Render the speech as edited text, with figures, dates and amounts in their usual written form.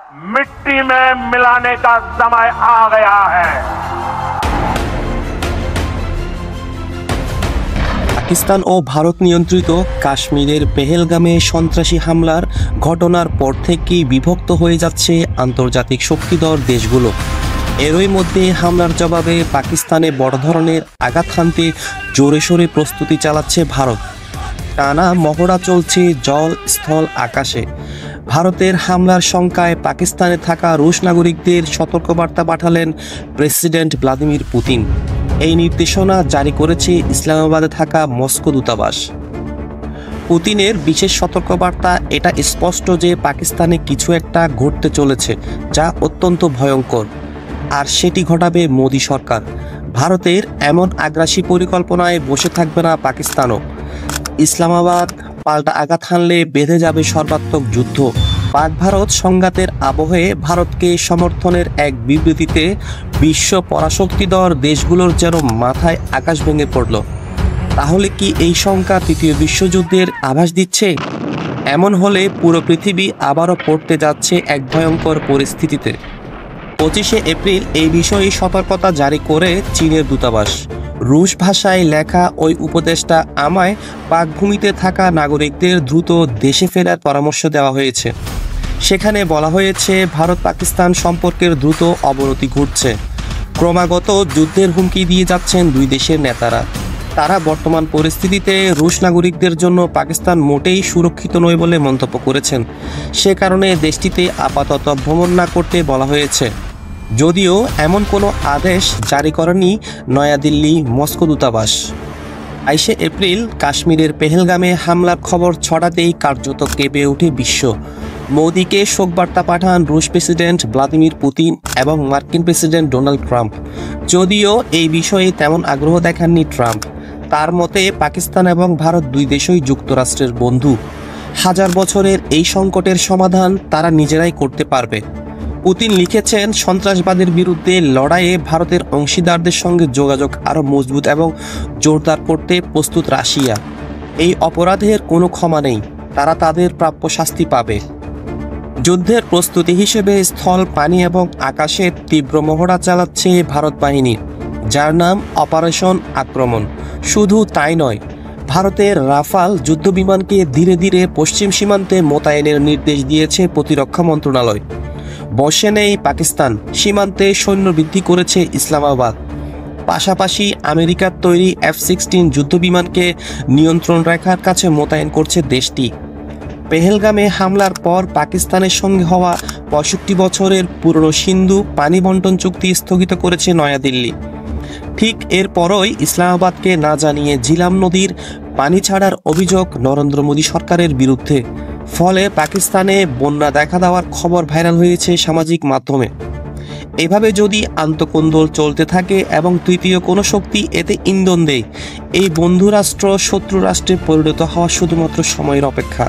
मिट्टी में मिलाने का समय आ गया है। পাকিস্তান ও ভারত নিয়ন্ত্রিত কাশ্মীরের পেহেলগামে সন্ত্রাসী হামলার ঘটনার পর থেকেই বিভক্ত হয়ে যাচ্ছে আন্তর্জাতিক শক্তিধর দেশগুলো। এরই মধ্যে হামলার জবাবে পাকিস্তানে বড় ধরনের আঘাত হানতে জোরে সোরে প্রস্তুতি চালাচ্ছে ভারত। টানা মহড়া চলছে জল, স্থল, আকাশে। ভারতের হামলার শঙ্কায় পাকিস্তানে থাকা রুশ নাগরিকদের সতর্কবার্তা পাঠালেন প্রেসিডেন্ট ভ্লাদিমির পুতিন। এই নির্দেশনা জারি করেছে ইসলামাবাদে থাকা মস্কো দূতাবাস। পুতিনের বিশেষ সতর্কবার্তা এটা স্পষ্ট যে পাকিস্তানে কিছু একটা ঘটতে চলেছে যা অত্যন্ত ভয়ঙ্কর, আর সেটি ঘটাবে মোদি সরকার। ভারতের এমন আগ্রাসী পরিকল্পনায় বসে থাকবে না পাকিস্তানও। ইসলামাবাদ পাল্টা আঘাত হানলে বেঁধে যাবে সর্বাত্মক যুদ্ধ। পাক ভারত সংঘাতের আবহে ভারতকে সমর্থনের এক বিবৃতিতে বিশ্ব পরাশক্তিধর দেশগুলোর যেন মাথায় আকাশ ভেঙে পড়ল। তাহলে কি এই শঙ্কা তৃতীয় বিশ্বযুদ্ধের আভাস দিচ্ছে? এমন হলে পুরো পৃথিবী আবারও পড়তে যাচ্ছে এক ভয়ঙ্কর পরিস্থিতিতে। 25শে এপ্রিল এই বিষয়ে সতর্কতা জারি করে চীনের দূতাবাস। রুশ ভাষায় লেখা ওই উপদেশটা আমায় পাকভূমিতে থাকা নাগরিকদের দ্রুত দেশে ফেরার পরামর্শ দেওয়া হয়েছে। সেখানে বলা হয়েছে ভারত পাকিস্তান সম্পর্কের দ্রুত অবনতি ঘটছে। ক্রমাগত যুদ্ধের হুমকি দিয়ে যাচ্ছেন দুই দেশের নেতারা। তারা বর্তমান পরিস্থিতিতে রুশ নাগরিকদের জন্য পাকিস্তান মোটেই সুরক্ষিত নয় বলে মন্তব্য করেছেন। সে কারণে দেশটিতে আপাতত ভ্রমণ না করতে বলা হয়েছে। যদিও এমন কোনো আদেশ জারি করেনি নয়াদিল্লি মস্কো দূতাবাস। 22শে এপ্রিল কাশ্মীরের পেহেলগামে হামলার খবর ছড়াতেই কার্যত কেঁপে ওঠে বিশ্ব। মোদিকে শোকবার্তা পাঠান রুশ প্রেসিডেন্ট ভ্লাদিমির পুতিন এবং মার্কিন প্রেসিডেন্ট ডোনাল্ড ট্রাম্প। যদিও এই বিষয়ে তেমন আগ্রহ দেখাননি ট্রাম্প। তার মতে পাকিস্তান এবং ভারত দুই দেশই যুক্তরাষ্ট্রের বন্ধু। হাজার বছরের এই সংকটের সমাধান তারা নিজেরাই করতে পারবে। পুতিন লিখেছেন, সন্ত্রাসবাদের বিরুদ্ধে লড়াইয়ে ভারতের অংশীদারদের সঙ্গে যোগাযোগ আরও মজবুত এবং জোরদার করতে প্রস্তুত রাশিয়া। এই অপরাধের কোনো ক্ষমা নেই, তারা তাদের প্রাপ্য শাস্তি পাবে। যুদ্ধের প্রস্তুতি হিসেবে স্থল, পানি এবং আকাশের তীব্র মহড়া চালাচ্ছে ভারত বাহিনী, যার নাম অপারেশন আক্রমণ। শুধু তাই নয়, ভারতের রাফাল যুদ্ধবিমানকে ধীরে ধীরে পশ্চিম সীমান্তে মোতায়েনের নির্দেশ দিয়েছে প্রতিরক্ষা মন্ত্রণালয়। বসে নেই পাকিস্তান, সীমান্তে সৈন্য বৃদ্ধি করেছে ইসলামাবাদ। পাশাপাশি আমেরিকার তৈরি F-16 যুদ্ধবিমানকে নিয়ন্ত্রণ রেখার কাছে মোতায়েন করছে দেশটি। পেহেলগামে হামলার পর পাকিস্তানের সঙ্গে হওয়া 65 বছরের পুরনো সিন্ধু পানি বন্টন চুক্তি স্থগিত করেছে নয়াদিল্লি। ঠিক এরপরই ইসলামাবাদকে না জানিয়ে ঝিলাম নদীর পানি ছাড়ার অভিযোগ নরেন্দ্র মোদী সরকারের বিরুদ্ধে। ফলে পাকিস্তানে বন্যা দেখা দেওয়ার খবর ভাইরাল হয়েছে সামাজিক মাধ্যমে। এভাবে যদি আন্তঃকোন্দল চলতে থাকে এবং তৃতীয় কোনো শক্তি এতে ইন্ধন দেয়, এই বন্ধু রাষ্ট্র শত্রু রাষ্ট্রে পরিণত হওয়া শুধুমাত্র সময়ের অপেক্ষা।